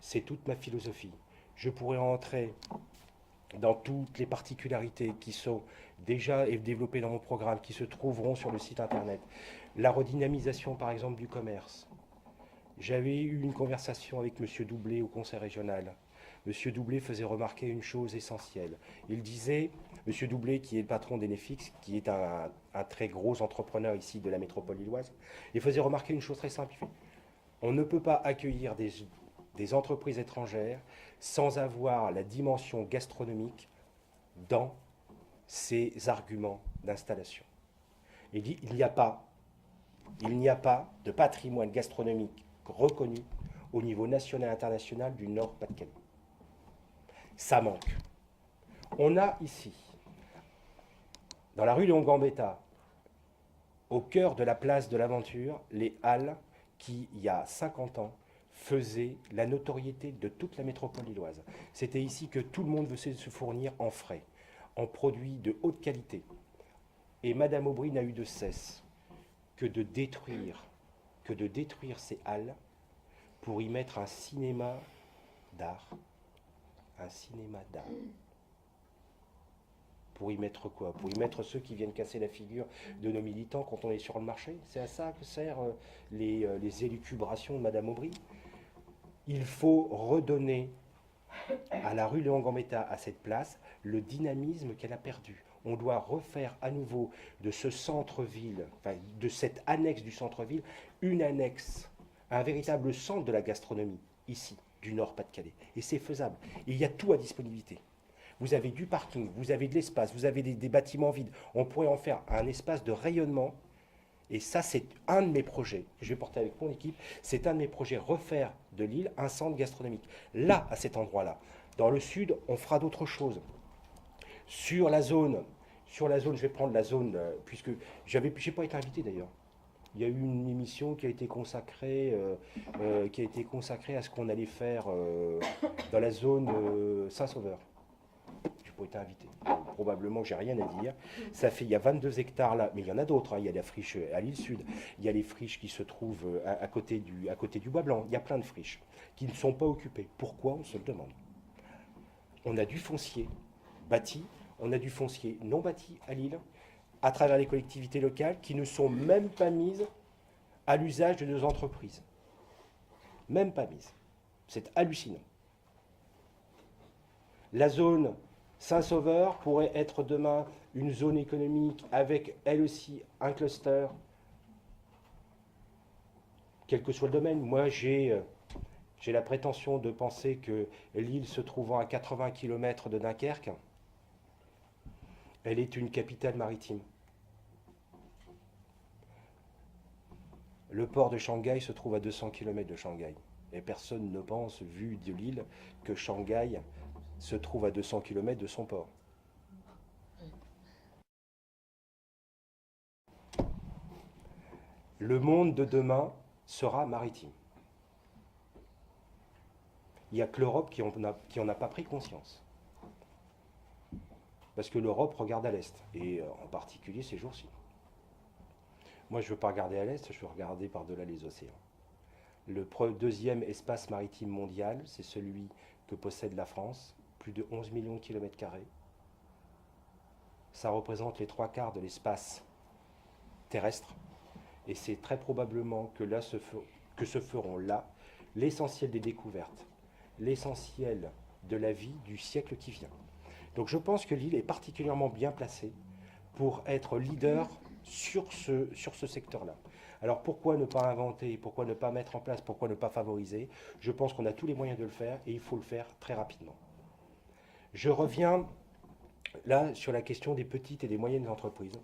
c'est toute ma philosophie. Je pourrais entrer dans toutes les particularités qui sont déjà développées dans mon programme, qui se trouveront sur le site internet. La redynamisation, par exemple, du commerce. J'avais eu une conversation avec M. Doublé au conseil régional. M. Doublé faisait remarquer une chose essentielle. Il disait, M. Doublé, qui est le patron d'Enefix, qui est un très gros entrepreneur ici de la métropole lilloise, il faisait remarquer une chose très simple. On ne peut pas accueillir des entreprises étrangères sans avoir la dimension gastronomique dans ses arguments d'installation. Il dit il n'y a pas de patrimoine gastronomique reconnu au niveau national et international du Nord-Pas-de-Calais. Ça manque. On a ici, dans la rue Léon Gambetta, au cœur de la place de l'Aventure, les halles qui, il y a 50 ans, faisaient la notoriété de toute la métropole lilloise. C'était ici que tout le monde veut se fournir en frais, en produits de haute qualité. Et Madame Aubry n'a eu de cesse que de détruire ces halles pour y mettre un cinéma d'art. Un cinéma d'art. Pour y mettre quoi? Pour y mettre ceux qui viennent casser la figure de nos militants quand on est sur le marché. C'est à ça que servent les élucubrations de Madame Aubry. Il faut redonner à la rue Léon Gambetta, à cette place, le dynamisme qu'elle a perdu. On doit refaire à nouveau de ce centre-ville, enfin, de cette annexe du centre-ville, une annexe, un véritable centre de la gastronomie, ici, du Nord-Pas-de-Calais. Et c'est faisable. Il y a tout à disponibilité. Vous avez du parking, vous avez de l'espace, vous avez des bâtiments vides. On pourrait en faire un espace de rayonnement. Et ça, c'est un de mes projets que je vais porter avec mon équipe. C'est un de mes projets, refaire de Lille un centre gastronomique. Là, à cet endroit-là. Dans le sud, on fera d'autres choses. Sur la zone, je vais prendre la zone, puisque j'ai pas été invité d'ailleurs. Il y a eu une émission qui a été consacrée à ce qu'on allait faire dans la zone Saint-Sauveur. Je n'ai pas été invité. Probablement que j'ai rien à dire. Ça fait, il y a 22 hectares là, mais il y en a d'autres. Hein. Il y a la friche à l'île Sud. Il y a les friches qui se trouvent à côté du Bois Blanc. Il y a plein de friches qui ne sont pas occupées. Pourquoi? On se le demande. On a du foncier bâti, on a du foncier non bâti à Lille, à travers les collectivités locales qui ne sont même pas mises à l'usage de nos entreprises. Même pas mises. C'est hallucinant. La zone Saint-Sauveur pourrait être demain une zone économique avec elle aussi un cluster, quel que soit le domaine. Moi, j'ai la prétention de penser que l'île se trouvant à 80 km de Dunkerque, elle est une capitale maritime. Le port de Shanghai se trouve à 200 km de Shanghai. Et personne ne pense, vu de l'île, que Shanghai se trouve à 200 km de son port. Le monde de demain sera maritime. Il n'y a que l'Europe qui en a pas pris conscience. Parce que l'Europe regarde à l'Est, et en particulier ces jours-ci. Moi, je ne veux pas regarder à l'Est, je veux regarder par-delà les océans. Le deuxième espace maritime mondial, c'est celui que possède la France, plus de 11 millions de kilomètres carrés. Ça représente les 3/4 de l'espace terrestre, et c'est très probablement que se feront là l'essentiel des découvertes, l'essentiel de la vie du siècle qui vient. Donc je pense que l'île est particulièrement bien placée pour être leader sur ce secteur-là. Alors pourquoi ne pas inventer, pourquoi ne pas mettre en place, pourquoi ne pas favoriser? Je pense qu'on a tous les moyens de le faire et il faut le faire très rapidement. Je reviens là sur la question des petites et des moyennes entreprises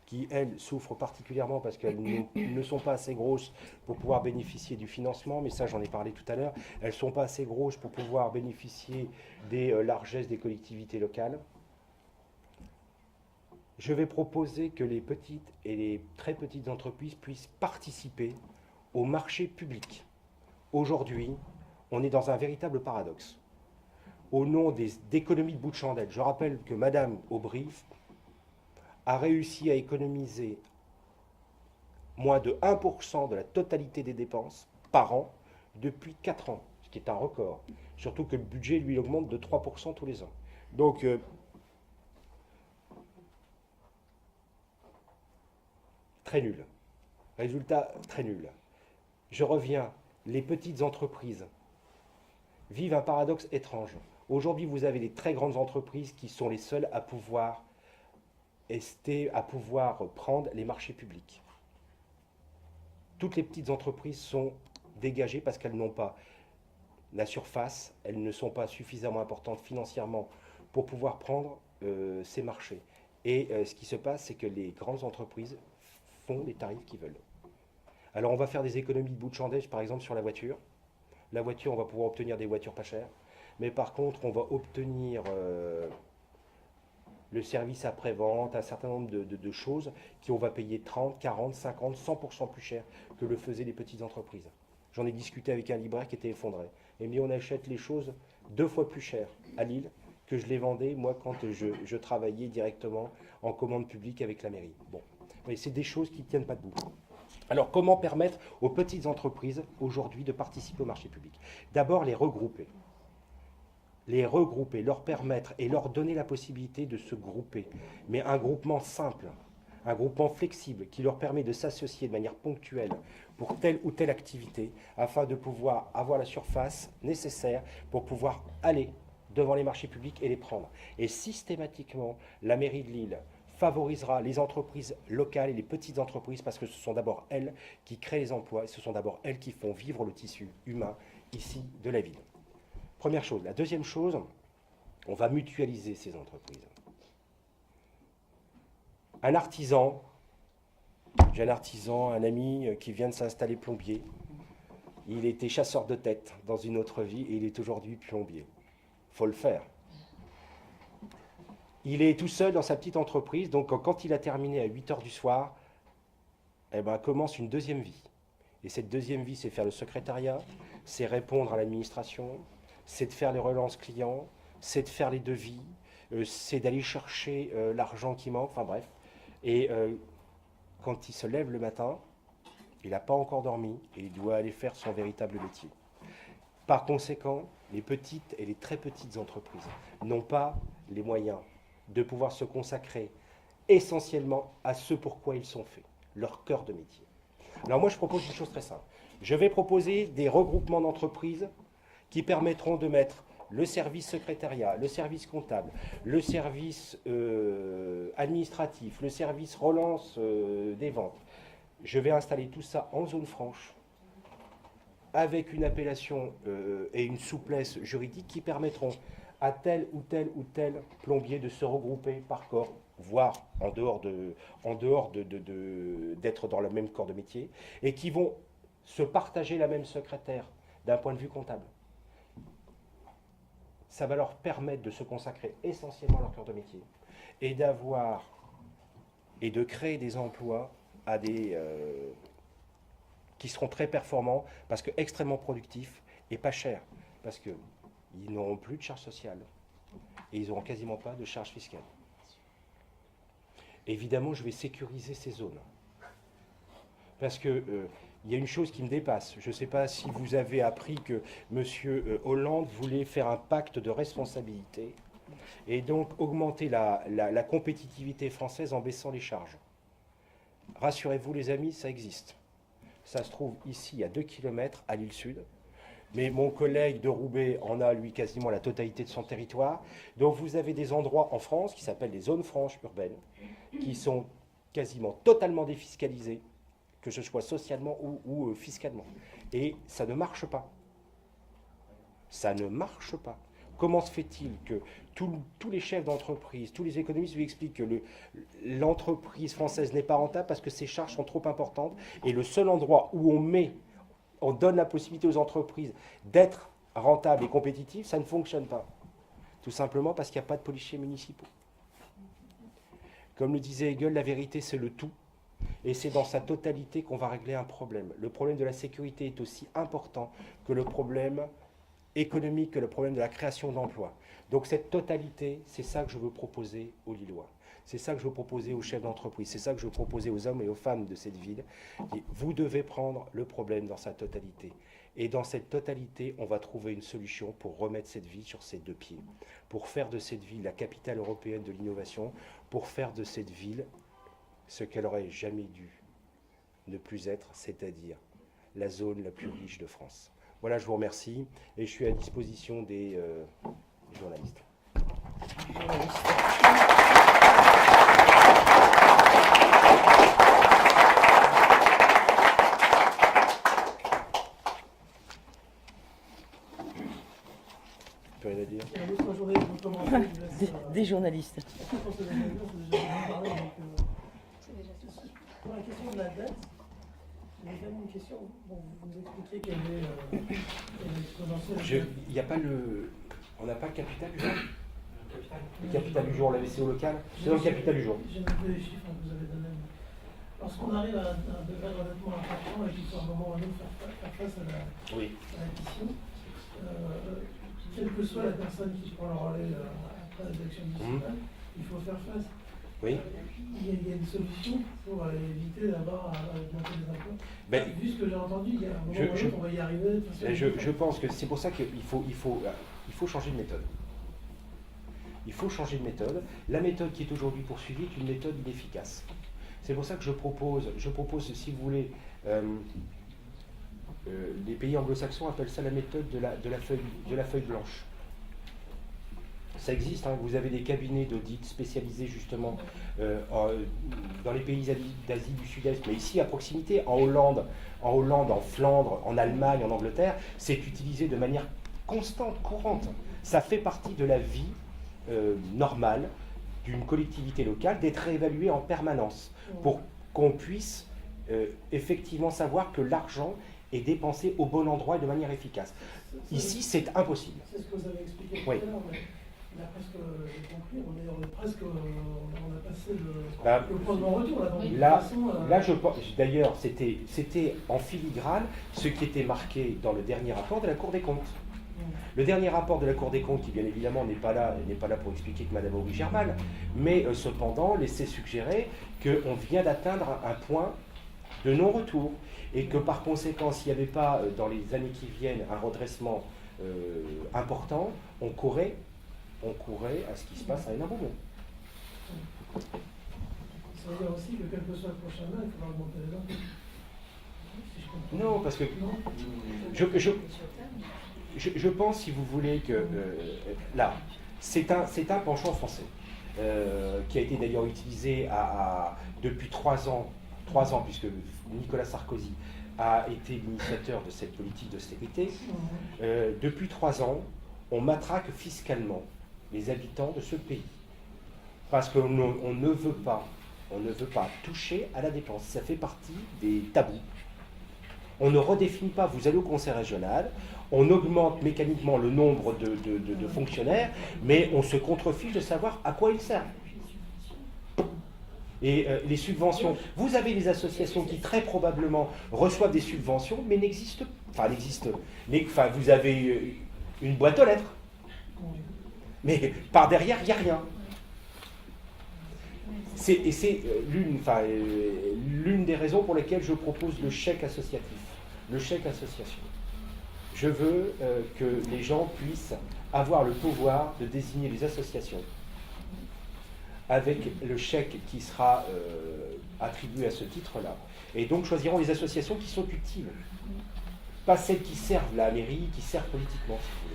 qui, elles, souffrent particulièrement parce qu'elles ne sont pas assez grosses pour pouvoir bénéficier du financement, mais ça j'en ai parlé tout à l'heure, elles ne sont pas assez grosses pour pouvoir bénéficier des largesses des collectivités locales. Je vais proposer que les petites et les très petites entreprises puissent participer au marché public. Aujourd'hui, on est dans un véritable paradoxe. Au nom d'économies de bout de chandelle, je rappelle que Madame Aubry a réussi à économiser moins de 1% de la totalité des dépenses par an depuis 4 ans, ce qui est un record. Surtout que le budget, lui, il augmente de 3% tous les ans. Donc, très nul. Résultat, très nul. Je reviens, les petites entreprises vivent un paradoxe étrange. Aujourd'hui, vous avez des très grandes entreprises qui sont les seules à pouvoir prendre les marchés publics. Toutes les petites entreprises sont dégagées parce qu'elles n'ont pas la surface, elles ne sont pas suffisamment importantes financièrement pour pouvoir prendre ces marchés. Et ce qui se passe, c'est que les grandes entreprises font les tarifs qu'ils veulent. Alors on va faire des économies de bout de chandelle, par exemple sur la voiture. La voiture, on va pouvoir obtenir des voitures pas chères. Mais par contre, on va obtenir le service après-vente, un certain nombre de choses qu'on va payer 30, 40, 50, 100% plus cher que le faisaient les petites entreprises. J'en ai discuté avec un libraire qui était effondré. Et mais on achète les choses 2 fois plus cher à Lille que je les vendais, moi, quand je travaillais directement en commande publique avec la mairie. Bon, c'est des choses qui ne tiennent pas debout. Alors, comment permettre aux petites entreprises, aujourd'hui, de participer au marché public? D'abord, les regrouper, leur permettre et leur donner la possibilité de se grouper. Mais un groupement simple, un groupement flexible qui leur permet de s'associer de manière ponctuelle pour telle ou telle activité afin de pouvoir avoir la surface nécessaire pour pouvoir aller devant les marchés publics et les prendre. Et systématiquement, la mairie de Lille favorisera les entreprises locales et les petites entreprises parce que ce sont d'abord elles qui créent les emplois et ce sont d'abord elles qui font vivre le tissu humain ici de la ville. Première chose. La deuxième chose, on va mutualiser ces entreprises. Un artisan, j'ai un artisan, un ami qui vient de s'installer plombier. Il était chasseur de tête dans une autre vie et il est aujourd'hui plombier. Il faut le faire. Il est tout seul dans sa petite entreprise, donc quand il a terminé à 8 heures du soir, commence une deuxième vie. Et cette deuxième vie, c'est faire le secrétariat, c'est répondre à l'administration, c'est de faire les relances clients, c'est de faire les devis, c'est d'aller chercher l'argent qui manque, enfin bref. Et quand il se lève le matin, il n'a pas encore dormi et il doit aller faire son véritable métier. Par conséquent, les petites et les très petites entreprises n'ont pas les moyens de pouvoir se consacrer essentiellement à ce pourquoi ils sont faits, leur cœur de métier. Alors moi, je propose une chose très simple. Je vais proposer des regroupements d'entreprises qui permettront de mettre le service secrétariat, le service comptable, le service administratif, le service relance des ventes. Je vais installer tout ça en zone franche, avec une appellation et une souplesse juridique qui permettront à tel ou tel plombier de se regrouper par corps, voire en dehors d'être dans le même corps de métier, et qui vont se partager la même secrétaire d'un point de vue comptable. Ça va leur permettre de se consacrer essentiellement à leur cœur de métier et de créer des emplois à qui seront très performants parce que extrêmement productifs et pas chers parce qu'ils n'auront plus de charges sociales et ils n'auront quasiment pas de charges fiscales. Évidemment, je vais sécuriser ces zones parce que il y a une chose qui me dépasse. Je ne sais pas si vous avez appris que M. Hollande voulait faire un pacte de responsabilité et donc augmenter la compétitivité française en baissant les charges. Rassurez-vous les amis, ça existe. Ça se trouve ici à 2 km à l'île Sud. Mais mon collègue de Roubaix en a, lui, quasiment la totalité de son territoire. Donc vous avez des endroits en France qui s'appellent les zones franches urbaines, qui sont quasiment totalement défiscalisées, que ce soit socialement ou fiscalement. Et ça ne marche pas. Ça ne marche pas. Comment se fait-il que tous les chefs d'entreprise, tous les économistes lui expliquent que l'entreprise française n'est pas rentable parce que ses charges sont trop importantes et le seul endroit où on donne la possibilité aux entreprises d'être rentables et compétitives, ça ne fonctionne pas. Tout simplement parce qu'il n'y a pas de policiers municipaux. Comme le disait Hegel, la vérité c'est le tout. Et c'est dans sa totalité qu'on va régler un problème. Le problème de la sécurité est aussi important que le problème économique, que le problème de la création d'emplois. Donc cette totalité, c'est ça que je veux proposer aux Lillois. C'est ça que je veux proposer aux chefs d'entreprise, c'est ça que je veux proposer aux hommes et aux femmes de cette ville. Vous devez prendre le problème dans sa totalité. Et dans cette totalité, on va trouver une solution pour remettre cette ville sur ses deux pieds, pour faire de cette ville la capitale européenne de l'innovation, pour faire de cette ville ce qu'elle aurait jamais dû ne plus être, c'est-à-dire la zone la plus riche de France. Voilà, je vous remercie et je suis à disposition des journalistes. Rien à dire. Des journalistes. Pour la question de la dette, il y a également une question. Bon, vous nous expliquez qu'elle est exponentielle. Il n'y a pas le. On n'a pas le capital du jour. Le capital du jour, on l'avait laissé au local. C'est dans le capital du jour. J'ai noté les chiffres que vous avez donnés. Lorsqu'on arrive à un degré d'endettement important et qu'il faut à un moment ou à un autre faire face à la mission, quelle que soit la personne qui prend le relais après les élections municipales, il faut faire face. Oui. Il y a une solution pour éviter d'avoir à augmenter les impôts. Vu ce que j'ai entendu, il y a un moment ou un autre, on va y arriver. Je pense que c'est pour ça qu'il faut changer de méthode. Il faut changer de méthode. La méthode qui est aujourd'hui poursuivie est une méthode inefficace. C'est pour ça que je propose, si vous voulez, les pays anglo-saxons appellent ça la méthode de la feuille blanche. Ça existe, hein. Vous avez des cabinets d'audit spécialisés justement dans les pays d'Asie du Sud-Est, mais ici à proximité, en Hollande, en Flandre, en Allemagne, en Angleterre, c'est utilisé de manière constante, courante. Ça fait partie de la vie normale d'une collectivité locale d'être réévaluée en permanence pour qu'on puisse effectivement savoir que l'argent est dépensé au bon endroit et de manière efficace. Ici, c'est impossible. C'est ce que vous avez expliqué tout à l'heure, mais d'après ce que j'ai compris, on a passé le point de non-retour. Là, je pense, d'ailleurs, c'était en filigrane ce qui était marqué dans le dernier rapport de la Cour des comptes. Le dernier rapport de la Cour des comptes, qui bien évidemment n'est pas là pour expliquer que Mme Aubry gère mal, mais cependant laissait suggérer qu'on vient d'atteindre un point de non-retour et que par conséquent, s'il n'y avait pas dans les années qui viennent un redressement important, on courait à ce qui se passe à Hénin-Beaumont. Ça veut dire aussi que quel que soit le prochain an, il faudra augmenter les impôts. Si non, parce que je pense, si vous voulez, que là, c'est un penchant français qui a été d'ailleurs utilisé depuis 3 ans, puisque Nicolas Sarkozy a été l'initiateur de cette politique d'austérité. Depuis 3 ans, on matraque fiscalement les habitants de ce pays. Parce qu'on ne veut pas toucher à la dépense. Ça fait partie des tabous. On ne redéfinit pas, vous allez au conseil régional, on augmente mécaniquement le nombre de fonctionnaires, mais on se contrefiche de savoir à quoi ils servent. Et les subventions, vous avez des associations qui très probablement reçoivent des subventions, mais vous avez une boîte aux lettres. Mais par derrière, il n'y a rien. C'est l'une des raisons pour lesquelles je propose le chèque associatif, le chèque association. Je veux que les gens puissent avoir le pouvoir de désigner les associations avec le chèque qui sera attribué à ce titre-là. Et donc choisiront les associations qui sont utiles. Pas celles qui servent la mairie, qui servent politiquement, si vous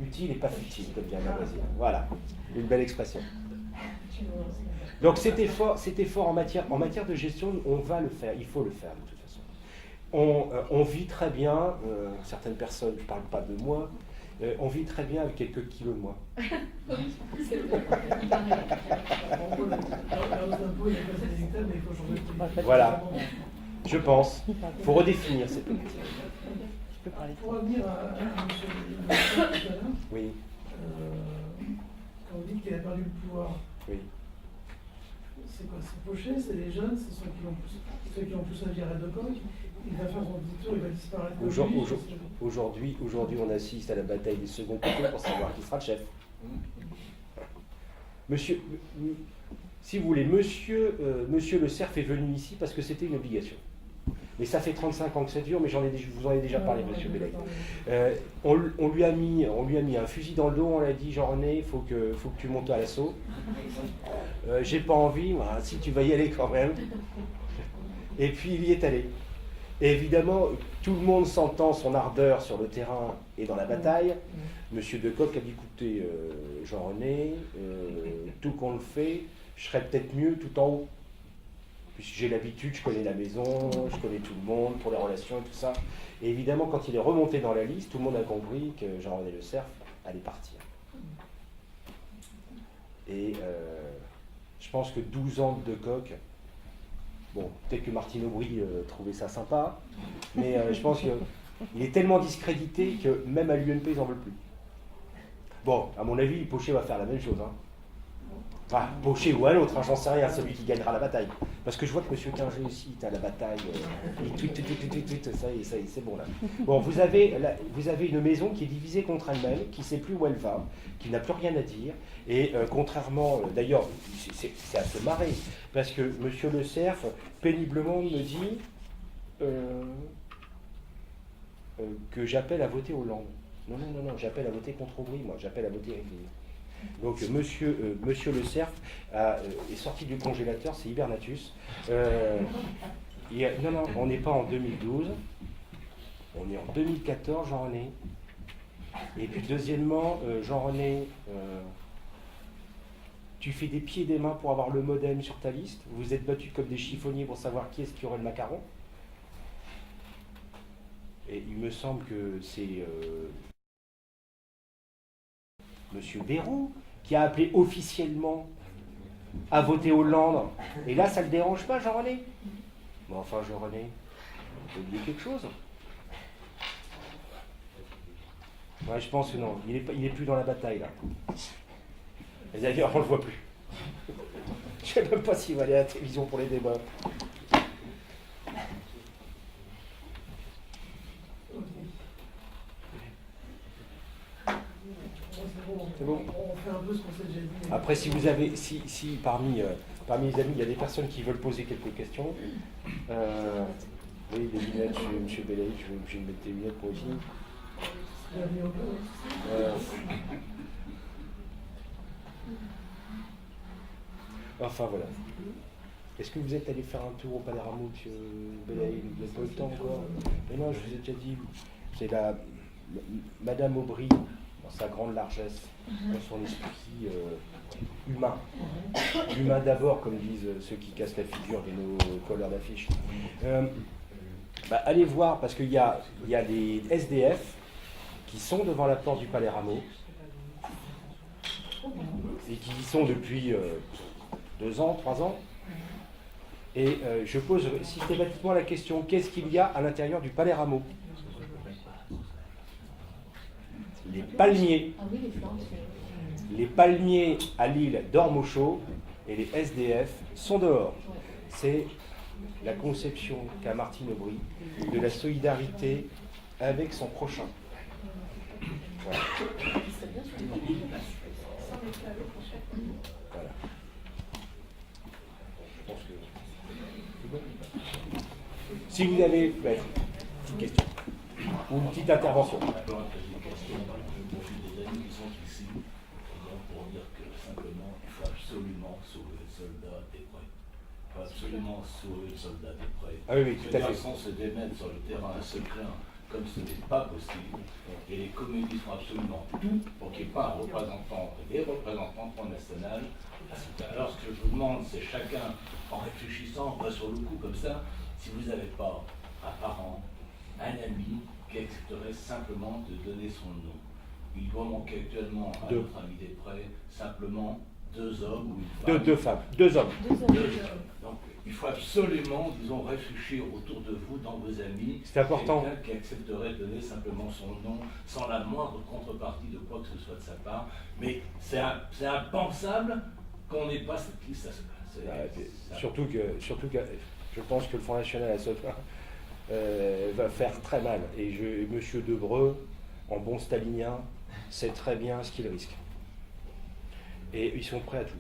voulez. Utile et pas futile, comme bien la voisine. Voilà, une belle expression. Donc cet effort en matière de gestion, on va le faire, il faut le faire de toute façon. On vit très bien, certaines personnes ne parlent pas de moi, on vit très bien avec quelques kilos de moins. Voilà, je pense. Il faut redéfinir cette politique. Pour revenir à M. tout à l'heure, oui. Quand vous dites qu'il a perdu le pouvoir, oui. C'est quoi? C'est Pochet, c'est les jeunes, c'est ceux qui ont poussé à virer de Koch. Il va faire son petit tour, il va disparaître. Aujourd'hui, on assiste à la bataille des seconds couteaux pour savoir qui sera le chef. si vous voulez, monsieur Le Cerf est venu ici parce que c'était une obligation. Mais ça fait 35 ans que ça dure, mais je vous en ai déjà parlé, monsieur Bellay. On lui a mis un fusil dans le dos, on lui a dit, Jean-René, il faut que tu montes à l'assaut. J'ai pas envie, voilà, si tu vas y aller quand même. Et puis il y est allé. Et évidemment, tout le monde sentant son ardeur sur le terrain et dans la bataille, monsieur Decoq a dit, écoutez, Jean-René, tout qu'on le fait, je serais peut-être mieux tout en haut. Puisque j'ai l'habitude, je connais la maison, je connais tout le monde pour les relations et tout ça. Et évidemment, quand il est remonté dans la liste, tout le monde a compris que Jean-René Le Cerf allait partir. Et je pense que 12 ans de Decoq, bon, peut-être que Martine Aubry trouvait ça sympa, mais je pense qu'il est tellement discrédité que même à l'UMP, ils n'en veulent plus. Bon, à mon avis, Pochet va faire la même chose. Hein. Enfin, Pochet ou un autre, hein, j'en sais rien, celui qui gagnera la bataille. Parce que je vois que M. Quinger aussi est à la bataille, il tweet, ça y est, c'est bon là. Bon, vous avez une maison qui est divisée contre elle-même, qui ne sait plus où elle va, qui n'a plus rien à dire, et contrairement, d'ailleurs, c'est à se marrer, parce que M. Le Cerf, péniblement, me dit que j'appelle à voter Hollande. Non, j'appelle à voter contre Aubry, moi, j'appelle à voter Rivlin. Donc monsieur Le Cerf est sorti du congélateur, c'est Hibernatus. Non, on n'est pas en 2012, on est en 2014, Jean-René. Et puis deuxièmement, Jean-René, tu fais des pieds et des mains pour avoir le modem sur ta liste. Vous vous êtes battus comme des chiffonniers pour savoir qui est-ce qui aurait le macaron. Et il me semble que c'est... Monsieur Béraud, qui a appelé officiellement à voter Hollande. Et là, ça ne le dérange pas, Jean-René? Bon, enfin, Jean-René, vous oubliez quelque chose? Ouais, je pense que non. Il est plus dans la bataille, là. Et d'ailleurs, on ne le voit plus. Je ne sais même pas s'il va aller à la télévision pour les débats. C'est bon. On fait un peu ce qu'on s'est déjà dit. Après, si vous avez, si parmi les amis, il y a des personnes qui veulent poser quelques questions, oui, des lunettes, M. Bellay, je vais me mettre des lunettes moi aussi. Enfin, voilà. Est-ce que vous êtes allé faire un tour au Palermo, M. Bellay? Vous n'avez pas eu le temps encore? Mais non, je vous ai déjà dit, c'est Madame Aubry, dans sa grande largesse, dans son esprit humain. Humain d'abord, comme disent ceux qui cassent la figure de nos colleurs d'affiches. Allez voir, parce qu'il y a des SDF qui sont devant la porte du Palermo et qui y sont depuis 2 ans, 3 ans. Et je pose systématiquement la question, qu'est-ce qu'il y a à l'intérieur du Palermo? Les palmiers. Les palmiers à Lille dorment au chaud et les SDF sont dehors. C'est la conception qu'a Martine Aubry de la solidarité avec son prochain. Voilà. Voilà. Je pense que c'est bon. Si vous avez une petite question ou une petite intervention. Absolument sauver le soldat des prêts. Ah oui, tout à fait. Sans se démettre sur le terrain à se craindre comme ce n'est pas possible. Et les communistes font absolument tout pour qu'il n'y ait pas un représentant, des représentants Front National. Alors ce que je vous demande, c'est chacun, en réfléchissant, pas sur le coup comme ça, si vous n'avez pas un parent, un ami qui accepterait simplement de donner son nom. Il doit manquer actuellement à notre ami des prêts simplement 2 hommes ou une femme. 2 femmes, 2 hommes. 2 hommes. Donc il faut absolument, disons, réfléchir autour de vous, dans vos amis. C'est important. Quelqu'un qui accepterait de donner simplement son nom, sans la moindre contrepartie de quoi que ce soit de sa part. Mais c'est impensable qu'on n'ait pas cette liste à ce cas. Surtout que je pense que le Front National à ce point va faire très mal. Et M. Debreu, en bon stalinien, sait très bien ce qu'il risque. Et ils sont prêts à tout.